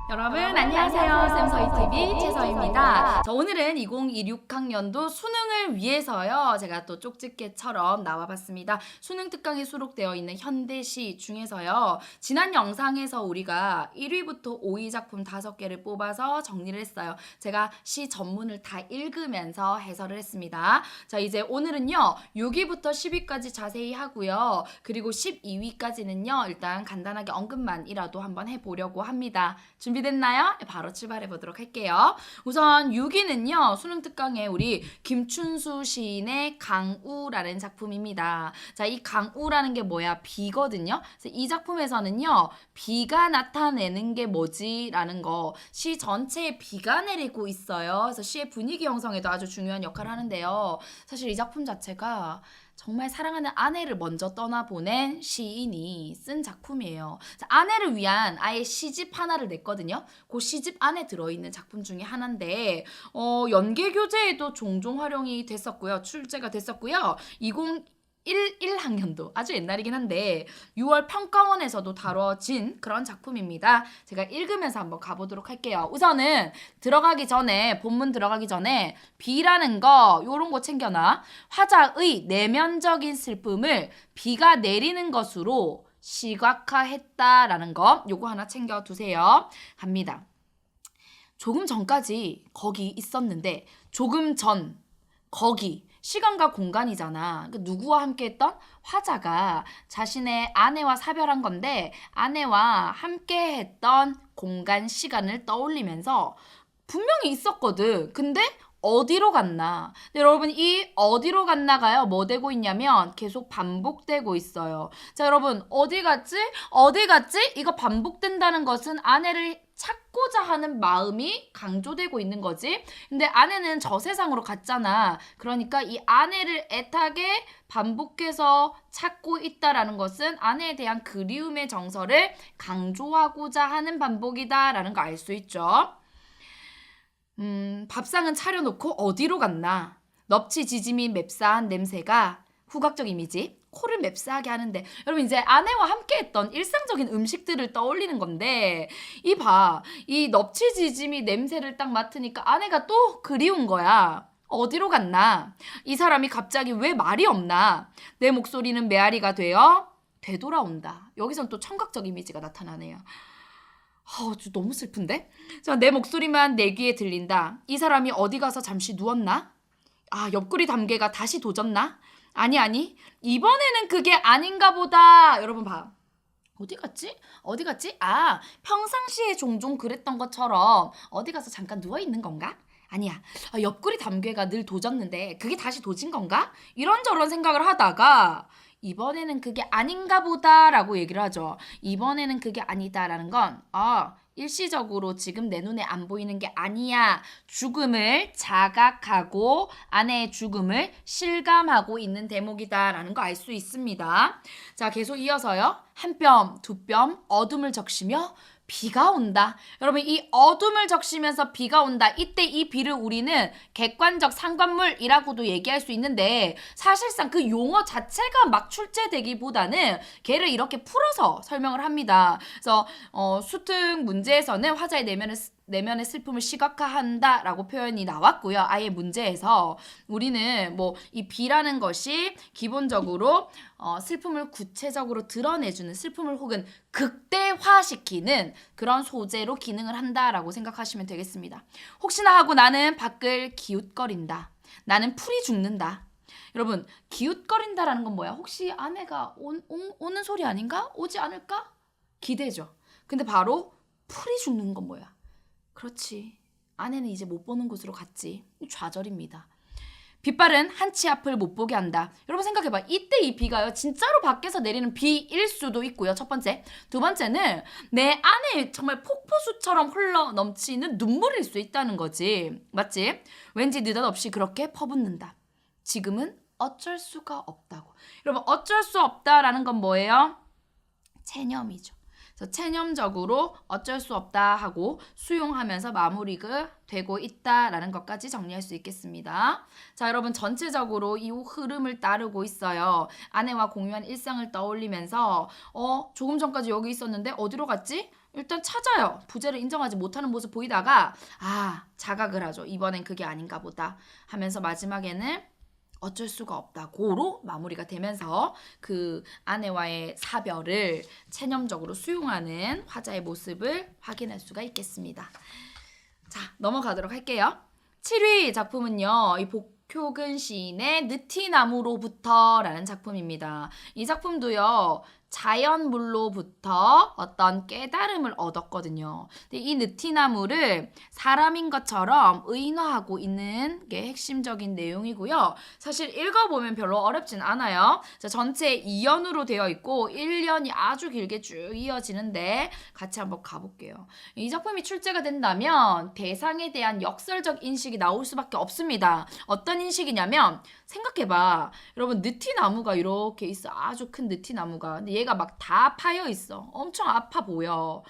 여러분 안녕하세요. 쌤서희TV 최서희입니다. 오늘은 2026학년도 수능을 위해서요. 제가 또 쪽집게처럼 나와봤습니다. 수능 특강에 수록되어 있는 현대시 중에서요. 지난 영상에서 우리가 1위부터 5위 작품 5개를 뽑아서 정리를 했어요. 제가 시 전문을 다 읽으면서 해설을 했습니다. 자, 이제 오늘은요. 6위부터 10위까지 자세히 하고요. 그리고 12위까지는요. 일단 간단하게 언급만이라도 한번 해보려고 합니다. 준비됐나요? 바로 출발해 보도록 할게요. 우선 6위는요. 수능 특강에 우리 김춘수 시인의 강우라는 작품입니다. 자, 이 강우라는 게 뭐야? 비거든요. 그래서 이 작품에서는요. 비가 나타내는 게 뭐지? 라는 거. 시 전체에 비가 내리고 있어요. 그래서 시의 분위기 형성에도 아주 중요한 역할을 하는데요. 사실 이 작품 자체가 정말 사랑하는 아내를 먼저 떠나보낸 시인이 쓴 작품이에요. 아내를 위한 아예 시집 하나를 냈거든요. 그 시집 안에 들어있는 작품 중에 하나인데 연계교재에도 종종 활용이 됐었고요. 출제가 됐었고요. 2011학년도 아주 옛날이긴 한데 6월 평가원에서도 다뤄진 그런 작품입니다. 제가 읽으면서 한번 가보도록 할게요. 우선은 본문 들어가기 전에 비라는 거 요런 거 챙겨놔. 화자의 내면적인 슬픔을 비가 내리는 것으로 시각화했다라는 거 요거 하나 챙겨두세요. 갑니다. 조금 전까지 거기 있었는데 조금 전 거기 시간과 공간이잖아. 누구와 함께 했던? 화자가 자신의 아내와 사별한 건데 아내와 함께 했던 공간, 시간을 떠올리면서 분명히 있었거든. 근데 어디로 갔나? 근데 여러분 이 어디로 갔나가요? 뭐 되고 있냐면 계속 반복되고 있어요. 자, 여러분 어디 갔지? 어디 갔지? 이거 반복된다는 것은 아내를 찾고자 하는 마음이 강조되고 있는 거지. 근데 아내는 저 세상으로 갔잖아. 그러니까 이 아내를 애타게 반복해서 찾고 있다라는 것은 아내에 대한 그리움의 정서를 강조하고자 하는 반복이다라는 거 알 수 있죠. 밥상은 차려놓고 어디로 갔나? 넙치지짐이 맵싸한 냄새가 후각적 이미지. 코를 맵싸하게 하는데 여러분 이제 아내와 함께했던 일상적인 음식들을 떠올리는 건데 이 넙치지짐이 냄새를 딱 맡으니까 아내가 또 그리운 거야. 어디로 갔나? 이 사람이 갑자기 왜 말이 없나? 내 목소리는 메아리가 되어 되돌아온다. 여기선 또 청각적 이미지가 나타나네요. 너무 슬픈데? 자, 내 목소리만 내 귀에 들린다. 이 사람이 어디 가서 잠시 누웠나? 옆구리 담개가 다시 도졌나? 아니. 이번에는 그게 아닌가 보다. 여러분 봐. 어디 갔지? 평상시에 종종 그랬던 것처럼 어디 가서 잠깐 누워있는 건가? 아니야. 옆구리 담개가 늘 도졌는데 그게 다시 도진 건가? 이런저런 생각을 하다가 이번에는 그게 아닌가 보다라고 얘기를 하죠. 이번에는 그게 아니다라는 건 일시적으로 지금 내 눈에 안 보이는 게 아니야. 죽음을 자각하고 아내의 죽음을 실감하고 있는 대목이다라는 거 알 수 있습니다. 자, 계속 이어서요. 한 뼘, 두 뼘 어둠을 적시며 비가 온다. 여러분 이 어둠을 적시면서 비가 온다. 이때 이 비를 우리는 객관적 상관물이라고도 얘기할 수 있는데 사실상 그 용어 자체가 막 출제되기보다는 걔를 이렇게 풀어서 설명을 합니다. 그래서 수특 문제에서는 화자의 내면의 슬픔을 시각화한다라고 표현이 나왔고요. 아예 문제에서 우리는 이 비라는 것이 기본적으로 슬픔을 구체적으로 드러내주는 슬픔을 혹은 극대화시키는 그런 소재로 기능을 한다라고 생각하시면 되겠습니다. 혹시나 하고 나는 밖을 기웃거린다. 나는 풀이 죽는다. 여러분 기웃거린다라는 건 뭐야? 혹시 아내가 오는 소리 아닌가? 오지 않을까? 기대죠. 근데 바로 풀이 죽는 건 뭐야? 그렇지. 아내는 이제 못 보는 곳으로 갔지. 좌절입니다. 빗발은 한치 앞을 못 보게 한다. 여러분 생각해봐. 이때 이 비가요. 진짜로 밖에서 내리는 비일 수도 있고요. 첫 번째. 두 번째는 내 안에 정말 폭포수처럼 흘러 넘치는 눈물일 수 있다는 거지. 맞지? 왠지 느닷없이 그렇게 퍼붓는다. 지금은 어쩔 수가 없다고. 여러분 어쩔 수 없다라는 건 뭐예요? 체념이죠. 그래서 체념적으로 어쩔 수 없다 하고 수용하면서 마무리가 되고 있다라는 것까지 정리할 수 있겠습니다. 자, 여러분 전체적으로 이 흐름을 따르고 있어요. 아내와 공유한 일상을 떠올리면서 조금 전까지 여기 있었는데 어디로 갔지? 일단 찾아요. 부재를 인정하지 못하는 모습 보이다가 자각을 하죠. 이번엔 그게 아닌가 보다 하면서 마지막에는 어쩔 수가 없다고로 마무리가 되면서 그 아내와의 사별을 체념적으로 수용하는 화자의 모습을 확인할 수가 있겠습니다. 자, 넘어가도록 할게요. 7위 작품은요. 이 복효근 시인의 느티나무로부터라는 작품입니다. 이 작품도요. 자연물로부터 어떤 깨달음을 얻었거든요. 근데 이 느티나무를 사람인 것처럼 의인화하고 있는 게 핵심적인 내용이고요. 사실 읽어보면 별로 어렵진 않아요. 자, 전체 2연으로 되어 있고 1년이 아주 길게 쭉 이어지는데 같이 한번 가볼게요. 이 작품이 출제가 된다면 대상에 대한 역설적 인식이 나올 수밖에 없습니다. 어떤 인식이냐면 생각해봐. 여러분 느티나무가 이렇게 있어. 아주 큰 느티나무가. 근데 얘가 막 다 파여 있어. 엄청 아파 보여.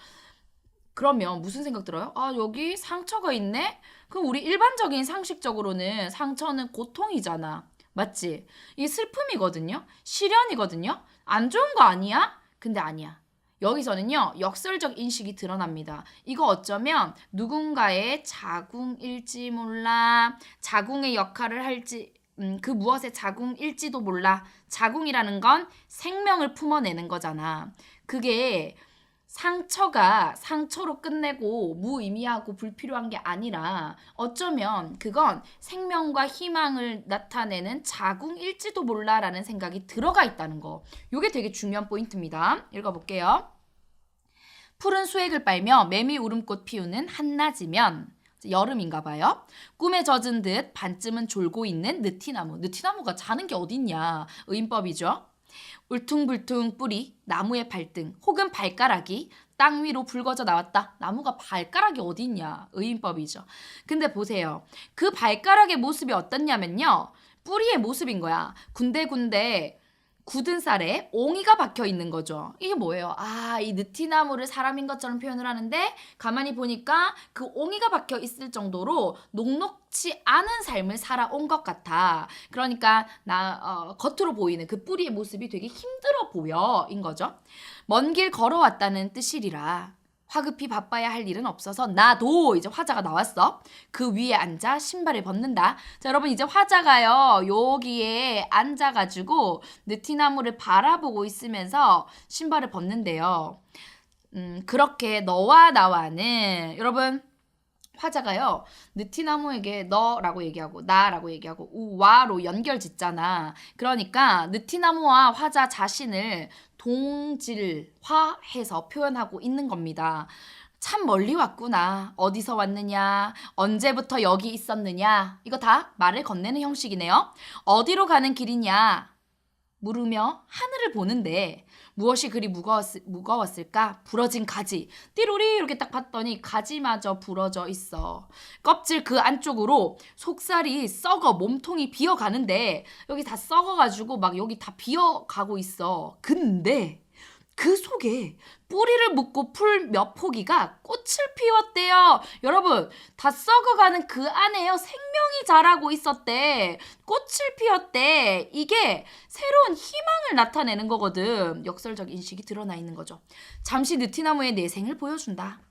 그러면 무슨 생각 들어요? 여기 상처가 있네? 그럼 우리 일반적인 상식적으로는 상처는 고통이잖아. 맞지? 이게 슬픔이거든요. 시련이거든요. 안 좋은 거 아니야? 근데 아니야. 여기서는요. 역설적 인식이 드러납니다. 이거 어쩌면 누군가의 자궁일지 몰라. 자궁의 역할을 할지 그 무엇의 자궁일지도 몰라. 자궁이라는 건 생명을 품어내는 거잖아. 그게 상처가 상처로 끝내고 무의미하고 불필요한 게 아니라 어쩌면 그건 생명과 희망을 나타내는 자궁일지도 몰라라는 생각이 들어가 있다는 거. 이게 되게 중요한 포인트입니다. 읽어볼게요. 푸른 수액을 빨며 매미 울음꽃 피우는 한낮이면 여름인가 봐요. 꿈에 젖은 듯 반쯤은 졸고 있는 느티나무. 느티나무가 자는 게 어딨냐. 의인법이죠. 울퉁불퉁 뿌리, 나무의 발등 혹은 발가락이 땅 위로 붉어져 나왔다. 나무가 발가락이 어딨냐. 의인법이죠. 근데 보세요. 그 발가락의 모습이 어떻냐면요. 뿌리의 모습인 거야. 군데군데 굳은 쌀에 옹이가 박혀 있는 거죠. 이게 뭐예요? 이 느티나무를 사람인 것처럼 표현을 하는데 가만히 보니까 그 옹이가 박혀 있을 정도로 녹록지 않은 삶을 살아온 것 같아. 그러니까 겉으로 보이는 그 뿌리의 모습이 되게 힘들어 보여인 거죠. 먼 길 걸어왔다는 뜻이리라. 화급히 바빠야 할 일은 없어서 나도 이제 화자가 나왔어. 그 위에 앉아 신발을 벗는다. 자, 여러분 이제 화자가요. 여기에 앉아가지고 느티나무를 바라보고 있으면서 신발을 벗는데요. 그렇게 너와 나와는 여러분 화자가요. 느티나무에게 너라고 얘기하고 나라고 얘기하고 우와로 연결 짓잖아. 그러니까 느티나무와 화자 자신을 동질화해서 표현하고 있는 겁니다. 참 멀리 왔구나. 어디서 왔느냐? 언제부터 여기 있었느냐? 이거 다 말을 건네는 형식이네요. 어디로 가는 길이냐? 물으며 하늘을 보는데 무엇이 그리 무거웠을까? 부러진 가지. 띠로리 이렇게 딱 봤더니 가지마저 부러져 있어. 껍질 그 안쪽으로 속살이 썩어 몸통이 비어가는데 여기 다 썩어가지고 막 여기 다 비어가고 있어. 근데 그 속에 뿌리를 묶고 풀 몇 포기가 꽃을 피웠대요. 여러분 다 썩어가는 그 안에요. 생명이 자라고 있었대. 꽃을 피웠대. 이게 새로운 희망을 나타내는 거거든. 역설적 인식이 드러나 있는 거죠. 잠시 느티나무의 내생을 보여준다.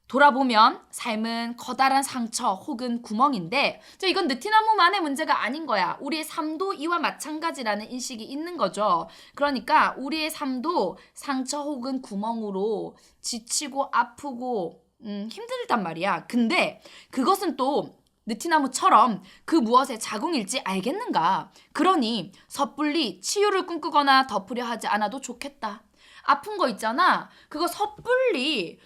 돌아보면 삶은 커다란 상처 혹은 구멍인데 이건 느티나무만의 문제가 아닌 거야. 우리의 삶도 이와 마찬가지라는 인식이 있는 거죠. 그러니까 우리의 삶도 상처 혹은 구멍으로 지치고 아프고 힘들단 말이야. 근데 그것은 또 느티나무처럼 그 무엇의 자궁일지 알겠는가? 그러니 섣불리 치유를 꿈꾸거나 덮으려 하지 않아도 좋겠다. 아픈 거 있잖아. 그거 섣불리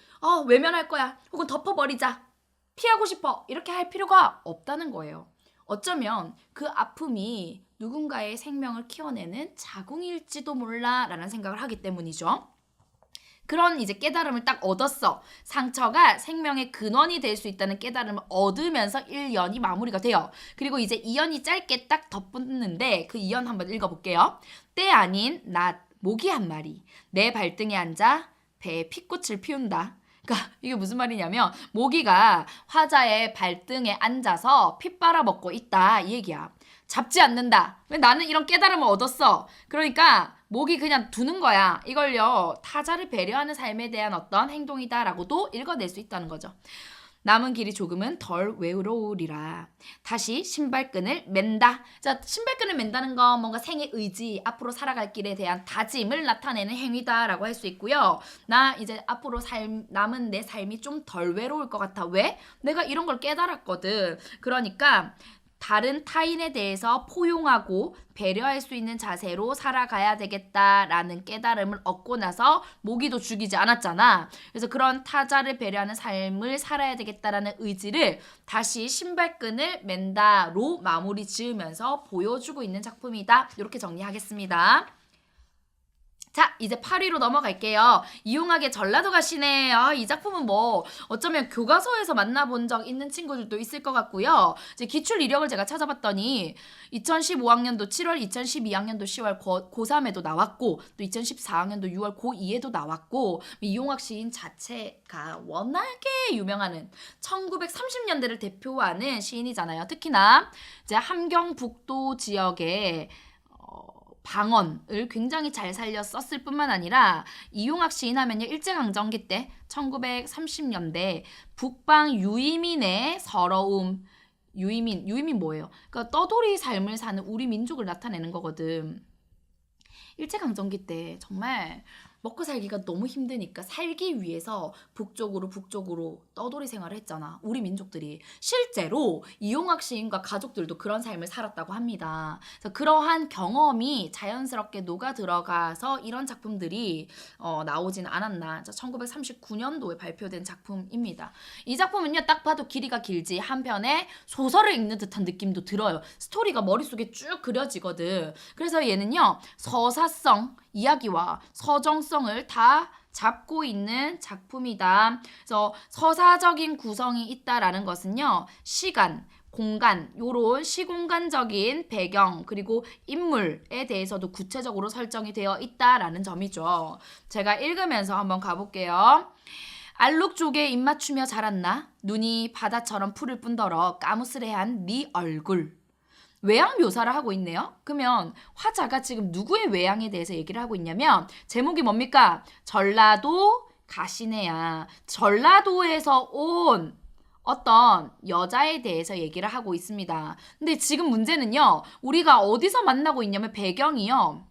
외면할 거야. 혹은 덮어버리자. 피하고 싶어. 이렇게 할 필요가 없다는 거예요. 어쩌면 그 아픔이 누군가의 생명을 키워내는 자궁일지도 몰라라는 생각을 하기 때문이죠. 그런 이제 깨달음을 딱 얻었어. 상처가 생명의 근원이 될 수 있다는 깨달음을 얻으면서 1연이 마무리가 돼요. 그리고 이제 2연이 짧게 딱 덧붙는데 그 2연 한번 읽어볼게요. 때 아닌 낮 모기 한 마리 내 발등에 앉아 배에 피꽃을 피운다. 그러니까 이게 무슨 말이냐면 모기가 화자의 발등에 앉아서 피 빨아먹고 있다 이 얘기야. 잡지 않는다. 왜 나는 이런 깨달음을 얻었어. 그러니까 모기 그냥 두는 거야. 이걸요 타자를 배려하는 삶에 대한 어떤 행동이다라고도 읽어낼 수 있다는 거죠. 남은 길이 조금은 덜 외로우리라. 다시 신발끈을 맨다. 자, 신발끈을 맨다는 건 뭔가 생의 의지, 앞으로 살아갈 길에 대한 다짐을 나타내는 행위다라고 할 수 있고요. 나 이제 앞으로 남은 내 삶이 좀 덜 외로울 것 같아. 왜? 내가 이런 걸 깨달았거든. 그러니까 다른 타인에 대해서 포용하고 배려할 수 있는 자세로 살아가야 되겠다라는 깨달음을 얻고 나서 모기도 죽이지 않았잖아. 그래서 그런 타자를 배려하는 삶을 살아야 되겠다라는 의지를 다시 신발끈을 맨다로 마무리 지으면서 보여주고 있는 작품이다. 이렇게 정리하겠습니다. 자, 이제 8위로 넘어갈게요. 이용하게 전라도 가시네. 이 작품은 뭐 어쩌면 교과서에서 만나본 적 있는 친구들도 있을 것 같고요. 이제 기출 이력을 제가 찾아봤더니 2015학년도 7월, 2012학년도 10월 고3에도 나왔고 또 2014학년도 6월 고2에도 나왔고 이용학 시인 자체가 워낙에 유명한 1930년대를 대표하는 시인이잖아요. 특히나 이제 함경북도 지역에 방언을 굉장히 잘 살려 썼을 뿐만 아니라 이용학 시인 하면요 일제강점기 때 1930년대 북방 유이민의 서러움 유이민 뭐예요? 그러니까 떠돌이 삶을 사는 우리 민족을 나타내는 거거든. 일제강점기 때 정말 먹고 살기가 너무 힘드니까 살기 위해서 북쪽으로 떠돌이 생활을 했잖아. 우리 민족들이. 실제로 이용학 시인과 가족들도 그런 삶을 살았다고 합니다. 그래서 그러한 경험이 자연스럽게 녹아 들어가서 이런 작품들이 나오진 않았나. 1939년도에 발표된 작품입니다. 이 작품은요. 딱 봐도 길이가 길지 한편에 소설을 읽는 듯한 느낌도 들어요. 스토리가 머릿속에 쭉 그려지거든. 그래서 얘는요. 서사성 이야기와 서정성을 다 잡고 있는 작품이다. 그래서 서사적인 구성이 있다라는 것은요. 시간, 공간, 요런 시공간적인 배경 그리고 인물에 대해서도 구체적으로 설정이 되어 있다라는 점이죠. 제가 읽으면서 한번 가볼게요. 알록조개 입맞추며 자랐나? 눈이 바다처럼 푸를 뿐더러 까무스레한 네 얼굴. 외양 묘사를 하고 있네요. 그러면 화자가 지금 누구의 외양에 대해서 얘기를 하고 있냐면 제목이 뭡니까? 전라도 가시네야. 전라도에서 온 어떤 여자에 대해서 얘기를 하고 있습니다. 근데 지금 문제는요. 우리가 어디서 만나고 있냐면 배경이요.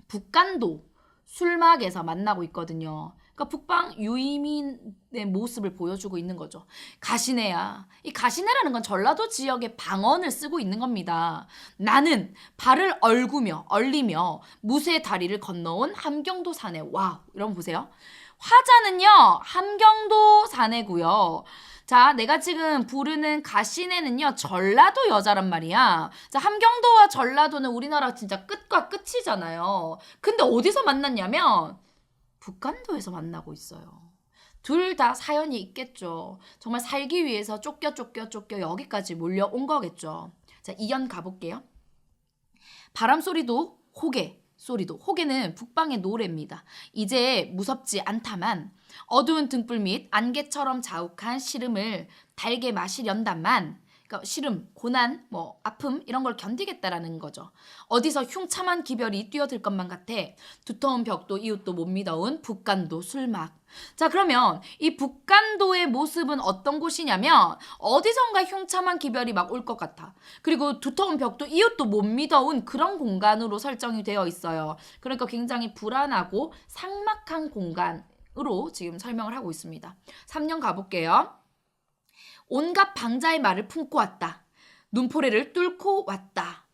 북간도 술막에서 만나고 있거든요. 그러니까 북방 유이민의 모습을 보여주고 있는 거죠. 가시네야. 이 가시네라는 건 전라도 지역의 방언을 쓰고 있는 겁니다. 나는 발을 얼리며 무쇠 다리를 건너온 함경도 사내. 와우. 이런 거 보세요. 화자는요. 함경도 사내고요. 자, 내가 지금 부르는 가시네는요. 전라도 여자란 말이야. 자, 함경도와 전라도는 우리나라 진짜 끝과 끝이잖아요. 근데 어디서 만났냐면 북간도에서 만나고 있어요. 둘 다 사연이 있겠죠. 정말 살기 위해서 쫓겨 여기까지 몰려온 거겠죠. 자, 이연 가볼게요. 바람 소리도 호개 소리도. 호개는 북방의 노래입니다. 이제 무섭지 않다만 어두운 등불 및 안개처럼 자욱한 시름을 달게 마시련다만 그러니까 시름, 고난, 뭐 아픔 이런 걸 견디겠다라는 거죠. 어디서 흉참한 기별이 뛰어들 것만 같아. 두터운 벽도 이웃도 못 믿어온 북간도 술막. 자, 그러면 이 북간도의 모습은 어떤 곳이냐면 어디선가 흉참한 기별이 막 올 것 같아. 그리고 두터운 벽도 이웃도 못 믿어온 그런 공간으로 설정이 되어 있어요. 그러니까 굉장히 불안하고 삭막한 공간으로 지금 설명을 하고 있습니다. 3년 가볼게요. 온갖 방자의 말을 품고 왔다. 눈포래를 뚫고 왔다.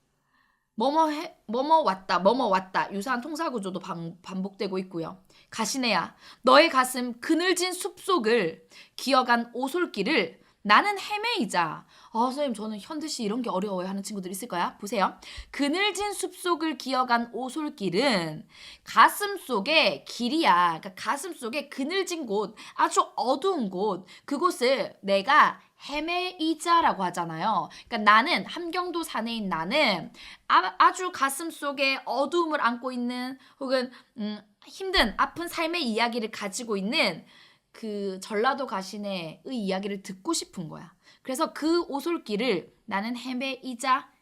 뭐뭐 왔다. 유사한 통사 구조도 반복되고 있고요. 가시네야. 너의 가슴 그늘진 숲속을 기어간 오솔길을 나는 헤매이자. 선생님 저는 현대시 이런 게 어려워요 하는 친구들 있을 거야. 보세요. 그늘진 숲속을 기어간 오솔길은 가슴 속에 길이야. 그러니까 가슴 속에 그늘진 곳, 아주 어두운 곳, 그곳을 내가 헤매이자라고 하잖아요. 그러니까 나는 함경도 사내인 나는 아주 가슴 속에 어두움을 안고 있는 혹은 힘든 아픈 삶의 이야기를 가지고 있는 그 전라도 가시네의 이야기를 듣고 싶은 거야. 그래서 그 오솔길을 나는 헤매이자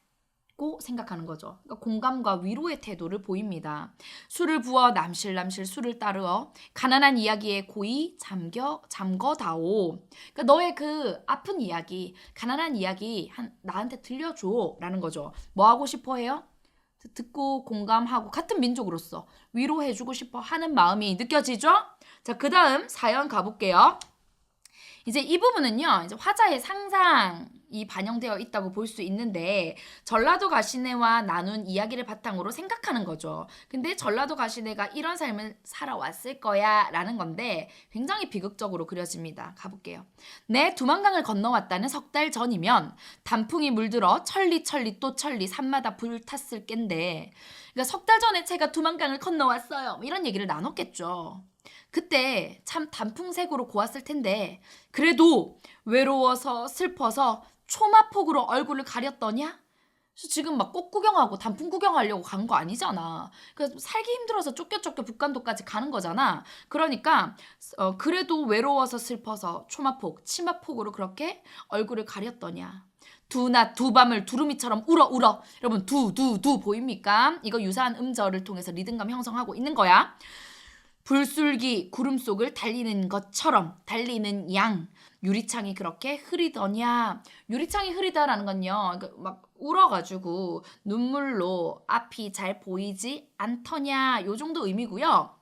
고 생각하는 거죠. 그러니까 공감과 위로의 태도를 보입니다. 술을 부어 남실남실 술을 따르어 가난한 이야기에 고이 잠거다오. 그러니까 너의 그 아픈 이야기, 가난한 이야기 나한테 들려줘라는 거죠. 뭐 하고 싶어 해요? 듣고 공감하고 같은 민족으로서 위로해주고 싶어 하는 마음이 느껴지죠? 자, 그 다음 사연 가볼게요. 이제 이 부분은요, 이제 화자의 상상이 반영되어 있다고 볼 수 있는데, 전라도 가시네와 나눈 이야기를 바탕으로 생각하는 거죠. 근데 전라도 가시네가 이런 삶을 살아왔을 거야 라는 건데, 굉장히 비극적으로 그려집니다. 가볼게요. 내 두만강을 건너왔다는 석 달 전이면 단풍이 물들어 천리 또 천리 산마다 불탔을 낀데, 그러니까 석 달 전에 제가 두만강을 건너왔어요. 이런 얘기를 나눴겠죠. 그때 참 단풍색으로 고왔을 텐데 그래도 외로워서 슬퍼서 초마폭으로 얼굴을 가렸더냐? 지금 막 꽃 구경하고 단풍 구경하려고 간 거 아니잖아. 그래서 살기 힘들어서 쫓겨 북간도까지 가는 거잖아. 그러니까 그래도 외로워서 슬퍼서 초마폭, 치마폭으로 그렇게 얼굴을 가렸더냐. 두낮 두 밤을 두루미처럼 울어. 여러분 두 보입니까? 이거 유사한 음절을 통해서 리듬감 형성하고 있는 거야. 불술기 구름 속을 달리는 것처럼 달리는 양 유리창이 그렇게 흐리더냐. 유리창이 흐리다라는 건요, 막 울어가지고 눈물로 앞이 잘 보이지 않더냐, 요 정도 의미고요.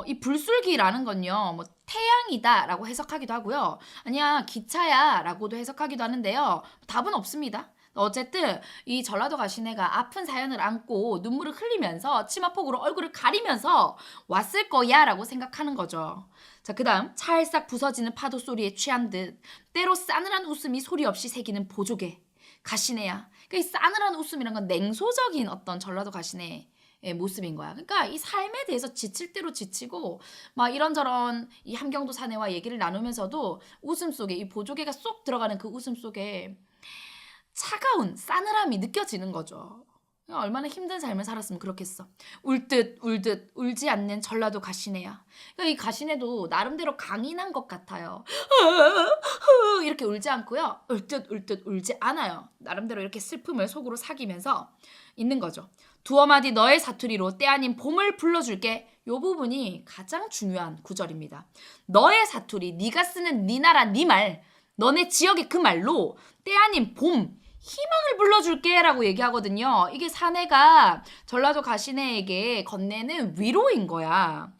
이 불술기라는 건요, 뭐 태양이다라고 해석하기도 하고요, 아니야 기차야라고도 해석하기도 하는데요, 답은 없습니다. 어쨌든 이 전라도 가시네가 아픈 사연을 안고 눈물을 흘리면서 치마폭으로 얼굴을 가리면서 왔을 거야 라고 생각하는 거죠. 자, 그 다음 찰싹 부서지는 파도 소리에 취한 듯 때로 싸늘한 웃음이 소리 없이 새기는 보조개 가시네야. 그러니까 이 싸늘한 웃음이란 건 냉소적인 어떤 전라도 가시네의 모습인 거야. 그러니까 이 삶에 대해서 지칠 대로 지치고 막 이런저런 이 함경도 사내와 얘기를 나누면서도 웃음 속에 이 보조개가 쏙 들어가는 그 웃음 속에 차가운 싸늘함이 느껴지는 거죠. 얼마나 힘든 삶을 살았으면 그렇겠어. 울듯 울지 않는 전라도 가시네야. 그러니까 이 가시네도 나름대로 강인한 것 같아요. 이렇게 울지 않고요. 울듯 울지 않아요. 나름대로 이렇게 슬픔을 속으로 사기면서 있는 거죠. 두어 마디 너의 사투리로 때 아닌 봄을 불러줄게. 요 부분이 가장 중요한 구절입니다. 너의 사투리, 네가 쓰는 네 나라 네 말, 너네 지역의 그 말로 때 아닌 봄, 희망을 불러줄게 라고 얘기하거든요. 이게 사내가 전라도 가시네에게 건네는 위로인 거야.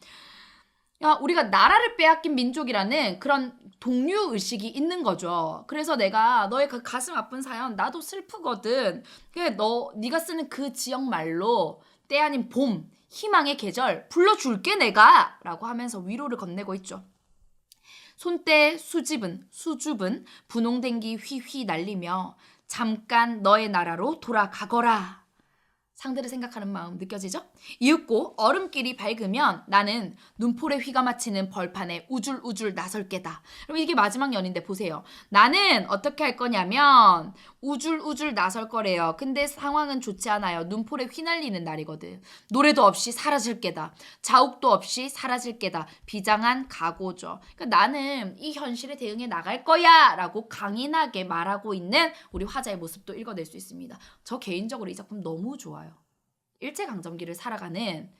야, 우리가 나라를 빼앗긴 민족이라는 그런 동료의식이 있는 거죠. 그래서 내가 너의 그 가슴 아픈 사연 나도 슬프거든. 네가 쓰는 그 지역 말로 때 아닌 봄, 희망의 계절 불러줄게 내가 라고 하면서 위로를 건네고 있죠. 손때 수줍은 분홍댕기 휘휘 날리며 잠깐 너의 나라로 돌아가거라. 상대를 생각하는 마음 느껴지죠? 이윽고 얼음길이 밝으면 나는 눈폴에 휘가 마치는 벌판에 우줄우줄 나설 게다. 그럼 이게 마지막 연인데 보세요. 나는 어떻게 할 거냐면 우줄우줄 나설 거래요. 근데 상황은 좋지 않아요. 눈폴에 휘날리는 날이거든. 노래도 없이 사라질 게다. 자욱도 없이 사라질 게다. 비장한 각오죠. 그러니까 나는 이 현실에 대응해 나갈 거야 라고 강인하게 말하고 있는 우리 화자의 모습도 읽어낼 수 있습니다. 저 개인적으로 이 작품 너무 좋아요. 일제강점기를 살아가는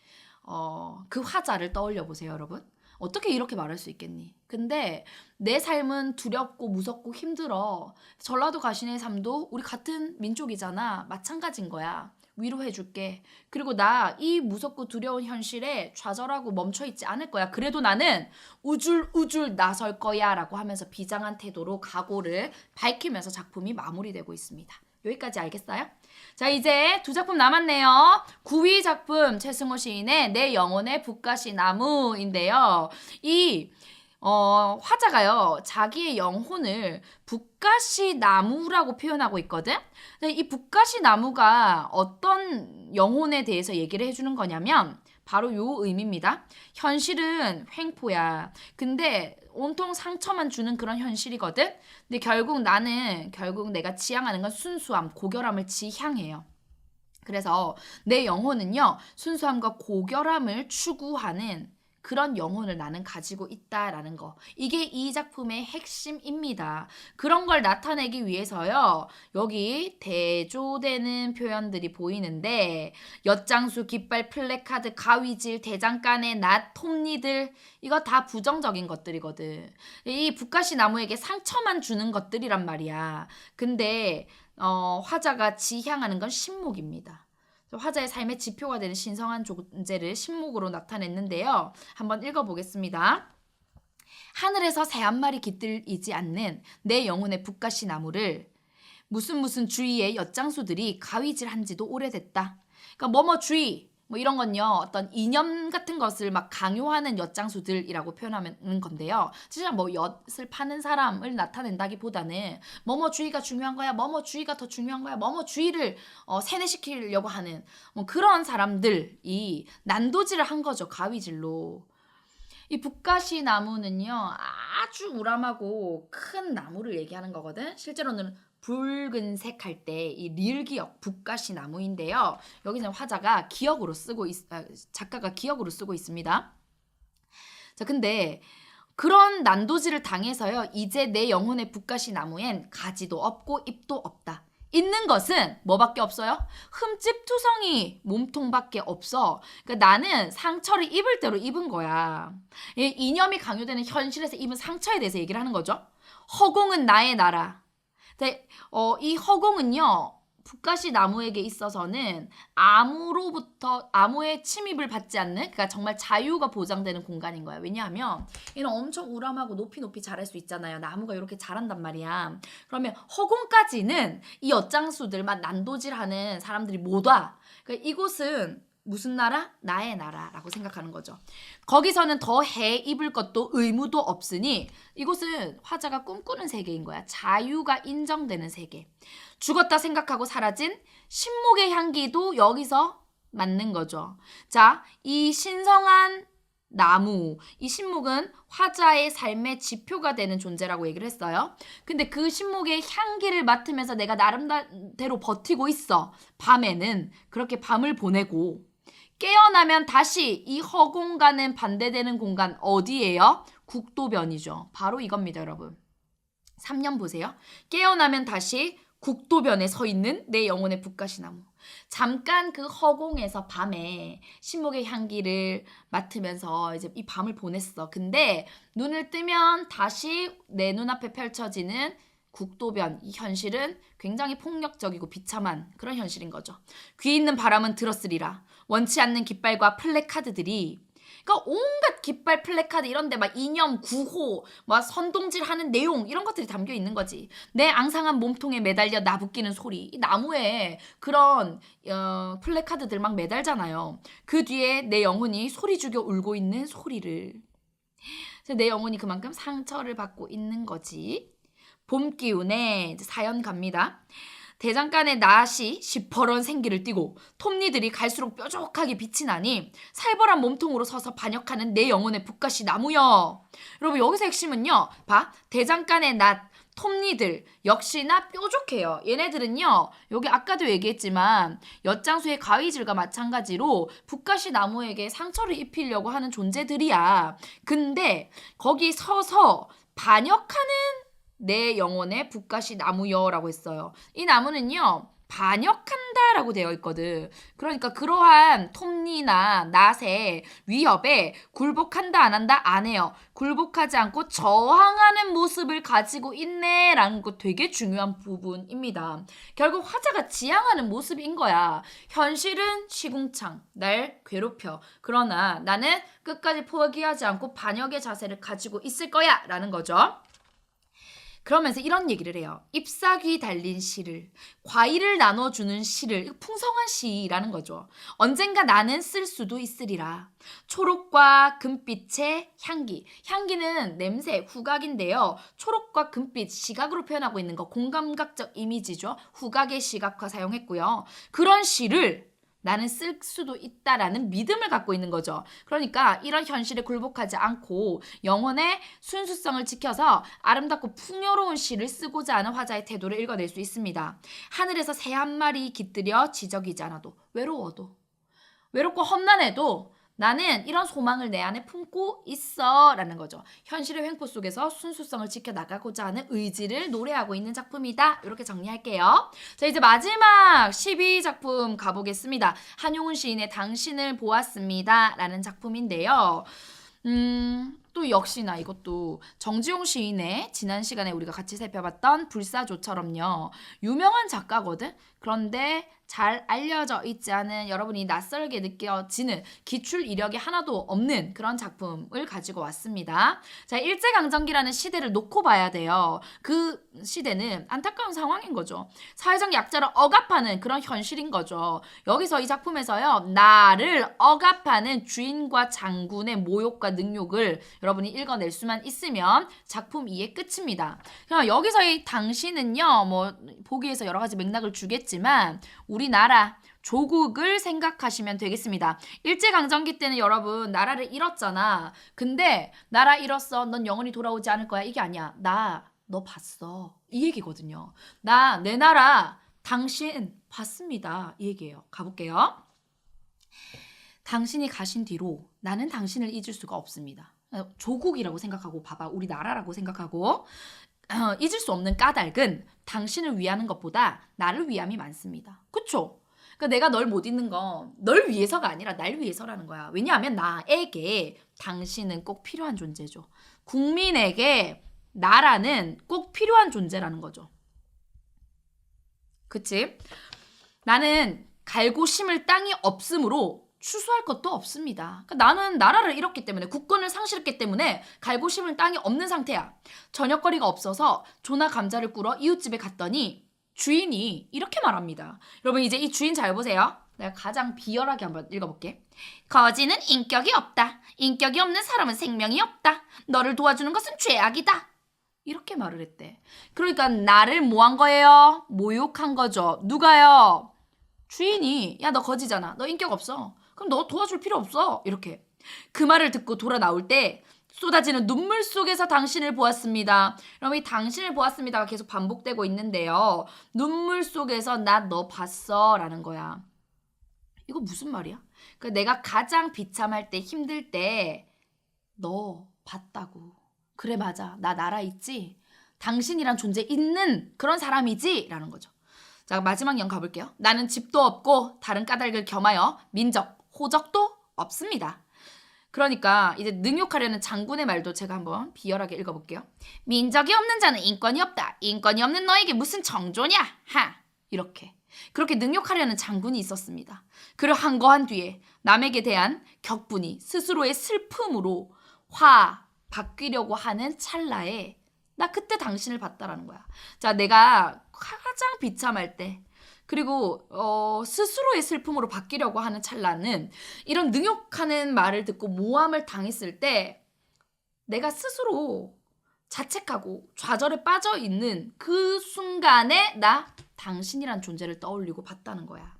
그 화자를 떠올려 보세요, 여러분. 어떻게 이렇게 말할 수 있겠니? 근데 내 삶은 두렵고 무섭고 힘들어. 전라도 가시네 삶도 우리 같은 민족이잖아. 마찬가지인 거야. 위로해줄게. 그리고 나 이 무섭고 두려운 현실에 좌절하고 멈춰있지 않을 거야. 그래도 나는 우줄 나설 거야 라고 하면서 비장한 태도로 각오를 밝히면서 작품이 마무리되고 있습니다. 여기까지 알겠어요? 자, 이제 두 작품 남았네요. 9위 작품 최승호 시인의 내 영혼의 북가시 나무인데요. 이 화자가요, 자기의 영혼을 북가시 나무라고 표현하고 있거든. 이 북가시 나무가 어떤 영혼에 대해서 얘기를 해주는 거냐면 바로 요 의미입니다. 현실은 횡포야. 근데 온통 상처만 주는 그런 현실이거든. 근데 결국 내가 지향하는 건 순수함, 고결함을 지향해요. 그래서 내 영혼은요, 순수함과 고결함을 추구하는 그런 영혼을 나는 가지고 있다라는 거. 이게 이 작품의 핵심입니다. 그런 걸 나타내기 위해서요, 여기 대조되는 표현들이 보이는데, 엿장수, 깃발, 플래카드, 가위질, 대장간의 낫, 톱니들, 이거 다 부정적인 것들이거든. 이 북가시 나무에게 상처만 주는 것들이란 말이야. 근데 화자가 지향하는 건 신목입니다. 화자의 삶의 지표가 되는 신성한 존재를 신목으로 나타냈는데요. 한번 읽어보겠습니다. 하늘에서 새 한 마리 깃들이지 않는 내 영혼의 북가시 나무를 무슨 주위의 엿장수들이 가위질한지도 오래됐다. 그러니까 뭐뭐 주의 뭐 이런 건요, 어떤 이념 같은 것을 막 강요하는 엿장수들이라고 표현하는 건데요. 진짜 뭐 엿을 파는 사람을 나타낸다기보다는 뭐뭐주의가 중요한 거야, 뭐뭐주의가 더 중요한 거야, 뭐뭐주의를 세뇌시키려고 하는 뭐 그런 사람들이 난도질을 한 거죠, 가위질로. 이 북가시 나무는요, 아주 우람하고 큰 나무를 얘기하는 거거든. 실제로는 붉은색 할 때 이 릴기역 북가시 나무인데요. 여기는 화자가 작가가 기역으로 쓰고 있습니다. 자, 근데 그런 난도질을 당해서요, 이제 내 영혼의 북가시 나무엔 가지도 없고 잎도 없다. 있는 것은 뭐밖에 없어요? 흠집투성이 몸통밖에 없어. 그러니까 나는 상처를 입을 대로 입은 거야. 이념이 강요되는 현실에서 입은 상처에 대해서 얘기를 하는 거죠. 허공은 나의 나라. 이 허공은요, 북가시 나무에게 있어서는 암의 침입을 받지 않는, 그러니까 정말 자유가 보장되는 공간인 거야. 왜냐하면 얘는 엄청 우람하고 높이 자랄 수 있잖아요. 나무가 이렇게 자란단 말이야. 그러면 허공까지는 이 엿장수들만 난도질하는 사람들이 못 와. 그러니까 이곳은 무슨 나라? 나의 나라라고 생각하는 거죠. 거기서는 더 해 입을 것도 의무도 없으니 이곳은 화자가 꿈꾸는 세계인 거야. 자유가 인정되는 세계. 죽었다 생각하고 사라진 신목의 향기도 여기서 맞는 거죠. 자, 이 신성한 나무, 이 신목은 화자의 삶의 지표가 되는 존재라고 얘기를 했어요. 근데 그 신목의 향기를 맡으면서 내가 나름대로 버티고 있어. 밤에는 그렇게 밤을 보내고 깨어나면 다시 이 허공과는 반대되는 공간 어디예요? 국도변이죠. 바로 이겁니다, 여러분. 3년 보세요. 깨어나면 다시 국도변에 서 있는 내 영혼의 북가시 나무. 잠깐 그 허공에서 밤에 신목의 향기를 맡으면서 이제 이 밤을 보냈어. 근데 눈을 뜨면 다시 내 눈앞에 펼쳐지는 국도변, 이 현실은 굉장히 폭력적이고 비참한 그런 현실인 거죠. 귀 있는 바람은 들었으리라. 원치 않는 깃발과 플래카드들이, 그러니까 온갖 깃발, 플래카드 이런데 막 이념, 구호, 막 선동질하는 내용 이런 것들이 담겨 있는 거지. 내 앙상한 몸통에 매달려 나부끼는 소리. 이 나무에 그런 플래카드들 막 매달잖아요. 그 뒤에 내 영혼이 소리 죽여 울고 있는 소리를. 내 영혼이 그만큼 상처를 받고 있는 거지. 봄 기운에 사연 갑니다. 대장간의 낫이 시퍼런 생기를 띠고 톱니들이 갈수록 뾰족하게 빛이 나니 살벌한 몸통으로 서서 반역하는 내 영혼의 북가시 나무여. 여러분, 여기서 핵심은요, 대장간의 낫, 톱니들 역시나 뾰족해요. 얘네들은요, 여기 아까도 얘기했지만 엿장수의 가위질과 마찬가지로 북가시 나무에게 상처를 입히려고 하는 존재들이야. 근데 거기 서서 반역하는 내 영혼의 북가시 나무여라고 했어요. 이 나무는요, 반역한다라고 되어 있거든. 그러니까 그러한 톱니나 낫의 위협에 굴복한다 안 한다 안 해요. 굴복하지 않고 저항하는 모습을 가지고 있네라는 거 되게 중요한 부분입니다. 결국 화자가 지향하는 모습인 거야. 현실은 시궁창, 날 괴롭혀. 그러나 나는 끝까지 포기하지 않고 반역의 자세를 가지고 있을 거야 라는 거죠. 그러면서 이런 얘기를 해요. 잎사귀 달린 시를, 과일을 나눠주는 시를, 풍성한 시라는 거죠. 언젠가 나는 쓸 수도 있으리라. 초록과 금빛의 향기. 향기는 냄새, 후각인데요. 초록과 금빛, 시각으로 표현하고 있는 거, 공감각적 이미지죠. 후각의 시각화 사용했고요. 그런 시를 나는 쓸 수도 있다라는 믿음을 갖고 있는 거죠. 그러니까 이런 현실에 굴복하지 않고 영혼의 순수성을 지켜서 아름답고 풍요로운 시를 쓰고자 하는 화자의 태도를 읽어낼 수 있습니다. 하늘에서 새 한 마리 깃들여 지저귀지 않아도 외롭고 험난해도 나는 이런 소망을 내 안에 품고 있어 라는 거죠. 현실의 횡포 속에서 순수성을 지켜나가고자 하는 의지를 노래하고 있는 작품이다. 이렇게 정리할게요. 자, 이제 마지막 12작품 가보겠습니다. 한용운 시인의 당신을 보았습니다 라는 작품인데요. 또 역시나 이것도 정지용 시인의 지난 시간에 우리가 같이 살펴봤던 불사조처럼요. 유명한 작가거든? 그런데 잘 알려져 있지 않은 여러분이 낯설게 느껴지는 기출 이력이 하나도 없는 그런 작품을 가지고 왔습니다. 자, 일제강점기라는 시대를 놓고 봐야 돼요. 그 시대는 안타까운 상황인 거죠. 사회적 약자를 억압하는 그런 현실인 거죠. 여기서 이 작품에서요. 나를 억압하는 주인과 장군의 모욕과 능욕을 여러분이 읽어낼 수만 있으면 작품 이해 끝입니다. 그럼 여기서의 당신은요. 뭐 보기에서 여러 가지 맥락을 주겠지만 우리나라 조국을 생각하시면 되겠습니다. 일제강점기 때는 여러분 나라를 잃었잖아. 근데 나라 잃었어. 넌 영원히 돌아오지 않을 거야. 이게 아니야. 너 봤어. 이 얘기거든요. 내 나라 당신 봤습니다. 이 얘기예요. 가볼게요. 당신이 가신 뒤로 나는 당신을 잊을 수가 없습니다. 조국이라고 생각하고 봐봐. 우리나라라고 생각하고 잊을 수 없는 까닭은 당신을 위하는 것보다 나를 위함이 많습니다. 그쵸? 그러니까 내가 널 못 잊는 건 널 위해서가 아니라 날 위해서라는 거야. 왜냐하면 나에게 당신은 꼭 필요한 존재죠. 국민에게 나라는 꼭 필요한 존재라는 거죠. 그치? 나는 갈고 심을 땅이 없으므로 추수할 것도 없습니다. 그러니까 나는 나라를 잃었기 때문에 국권을 상실했기 때문에 갈고 심을 땅이 없는 상태야. 저녁거리가 없어서 조나 감자를 꿀어 이웃집에 갔더니 주인이 이렇게 말합니다. 여러분 이제 이 주인 잘 보세요. 내가 가장 비열하게 한번 읽어볼게. 거지는 인격이 없다. 인격이 없는 사람은 생명이 없다. 너를 도와주는 것은 죄악이다. 이렇게 말을 했대. 그러니까 나를 뭐 한 거예요? 모욕한 거죠. 누가요? 주인이 야 너 거지잖아. 너 인격 없어. 그럼 너 도와줄 필요 없어. 이렇게. 그 말을 듣고 돌아 나올 때 쏟아지는 눈물 속에서 당신을 보았습니다. 여러분 이 당신을 보았습니다가 계속 반복되고 있는데요. 눈물 속에서 나 너 봤어 라는 거야. 이거 무슨 말이야? 그러니까 내가 가장 비참할 때 힘들 때 너 봤다고. 그래 맞아. 나 나라 있지? 당신이란 존재 있는 그런 사람이지? 라는 거죠. 자 마지막 영 가볼게요. 나는 집도 없고 다른 까닭을 겸하여 민적, 호적도 없습니다. 그러니까 이제 능욕하려는 장군의 말도 제가 한번 비열하게 읽어볼게요. 민적이 없는 자는 인권이 없다. 인권이 없는 너에게 무슨 정조냐? 하! 이렇게. 그렇게 능욕하려는 장군이 있었습니다. 그를 항거한 뒤에 남에게 대한 격분이 스스로의 슬픔으로 바뀌려고 하는 찰나에 나 그때 당신을 봤다라는 거야. 자, 내가 가장 비참할 때 그리고 스스로의 슬픔으로 바뀌려고 하는 찰나는 이런 능욕하는 말을 듣고 모함을 당했을 때 내가 스스로 자책하고 좌절에 빠져 있는 그 순간에 나 당신이란 존재를 떠올리고 봤다는 거야.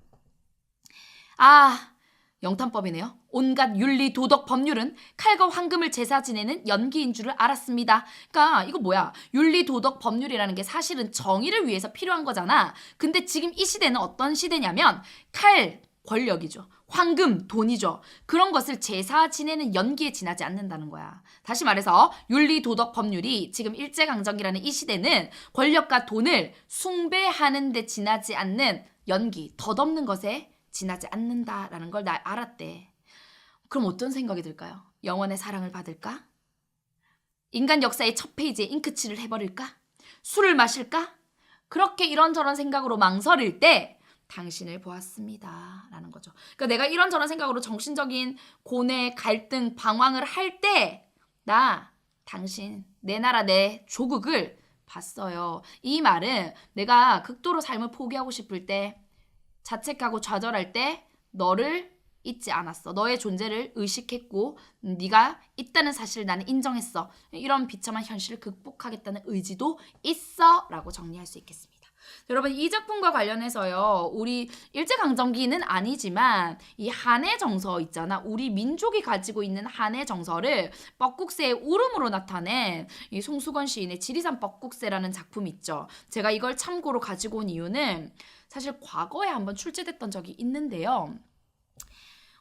영탄법이네요. 온갖 윤리, 도덕, 법률은 칼과 황금을 제사 지내는 연기인 줄을 알았습니다. 그러니까 이거 뭐야? 윤리, 도덕, 법률이라는 게 사실은 정의를 위해서 필요한 거잖아. 근데 지금 이 시대는 어떤 시대냐면 칼, 권력이죠. 황금, 돈이죠. 그런 것을 제사 지내는 연기에 지나지 않는다는 거야. 다시 말해서 윤리, 도덕, 법률이 지금 일제강점기라는 이 시대는 권력과 돈을 숭배하는 데 지나지 않는 연기, 덧없는 것에 지나지 않는다라는 걸 나 알았대. 그럼 어떤 생각이 들까요? 영원의 사랑을 받을까? 인간 역사의 첫 페이지에 잉크칠을 해버릴까? 술을 마실까? 그렇게 이런저런 생각으로 망설일 때 당신을 보았습니다 라는 거죠. 그러니까 내가 이런저런 생각으로 정신적인 고뇌, 갈등, 방황을 할 때 나, 당신, 내 나라, 내 조국을 봤어요. 이 말은 내가 극도로 삶을 포기하고 싶을 때 자책하고 좌절할 때 너를 잊지 않았어. 너의 존재를 의식했고 네가 있다는 사실을 나는 인정했어. 이런 비참한 현실을 극복하겠다는 의지도 있어 라고 정리할 수 있겠습니다. 여러분 이 작품과 관련해서요. 우리 일제강점기는 아니지만 이 한의 정서 있잖아. 우리 민족이 가지고 있는 한의 정서를 뻐국새의 울음으로 나타낸 이 송수건 시인의 지리산 뻐국새라는 작품 있죠. 제가 이걸 참고로 가지고 온 이유는 사실 과거에 한번 출제됐던 적이 있는데요.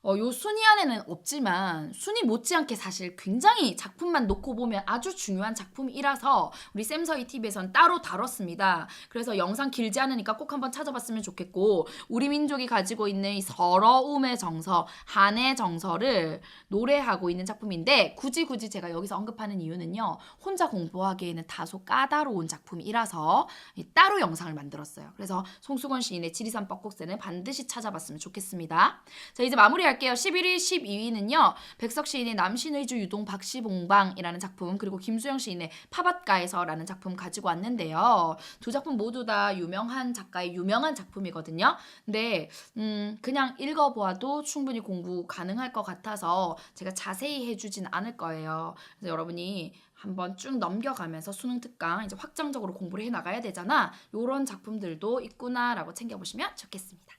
요 순위 안에는 없지만 순위 못지않게 사실 굉장히 작품만 놓고 보면 아주 중요한 작품이라서 우리 쌤서희 TV에선 따로 다뤘습니다. 그래서 영상 길지 않으니까 꼭 한번 찾아봤으면 좋겠고 우리 민족이 가지고 있는 이 서러움의 정서, 한의 정서를 노래하고 있는 작품인데 굳이 제가 여기서 언급하는 이유는요. 혼자 공부하기에는 다소 까다로운 작품이라서 따로 영상을 만들었어요. 그래서 송수건 시인의 지리산 뻐국새는 반드시 찾아봤으면 좋겠습니다. 자 이제 마무리할게요. 11위, 12위는요. 백석 시인의 남신의주 유동 박시봉방이라는 작품 그리고 김수영 시인의 파밭가에서라는 작품 가지고 왔는데요. 두 작품 모두 다 유명한 작가의 유명한 작품이거든요. 근데 그냥 읽어보아도 충분히 공부 가능할 것 같아서 제가 자세히 해주진 않을 거예요. 그래서 여러분이 한번 쭉 넘겨가면서 수능 특강 이제 확정적으로 공부를 해 나가야 되잖아. 요런 작품들도 있구나라고 챙겨보시면 좋겠습니다.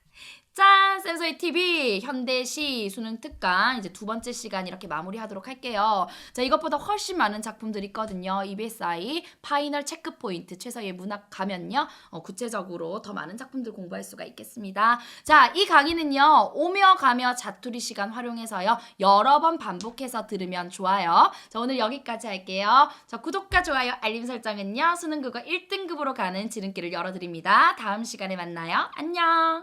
짠! 쌤서희 TV 현대시 수능 특강 이제 두 번째 시간 이렇게 마무리하도록 할게요. 자 이것보다 훨씬 많은 작품들이 있거든요. EBSI 파이널 체크 포인트 최서의 문학 가면요. 구체적으로 더 많은 작품들 공부할 수가 있겠습니다. 자 이 강의는요. 오며 가며 자투리 시간 활용해서요. 여러 번 반복해서 들으면 좋아요. 자 오늘 여기까지 할게요. 자 구독과 좋아요 알림 설정은요. 수능 국어 1등급으로 가는 지름길을 열어드립니다. 다음 시간에 만나요. 안녕!